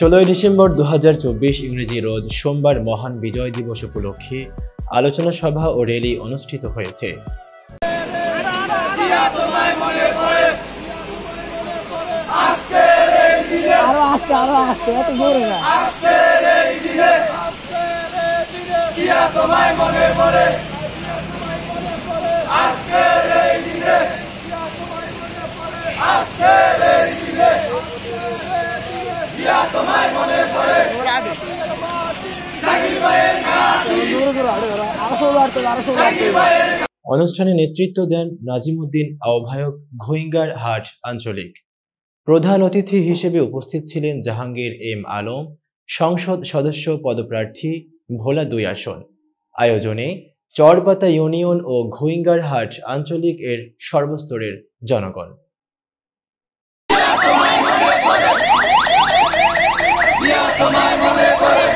16 December 2024 ইংরেজি রোজ সোমবার মহান বিজয় দিবস উপলক্ষে আলোচনা সভা ও র্যালি অনুষ্ঠিত হয়েছে। অনুষ্ঠানে নেতৃত্ব দেন নাজিমউদ্দিন আহ্বায়ক, ঘুইঙ্গার হাট আঞ্চলিক। প্রধান অতিথি হিসেবে উপস্থিত ছিলেন জাহাঙ্গীর এম আলম, সংসদ সদস্য পদপ্রার্থী, ভোলা 2 আসন। আয়োজনে চরপাতা ইউনিয়ন ও ঘুইঙ্গার হাট আঞ্চলিক এর সর্বস্তরের জনগণ। তোমায় মনে পড়ে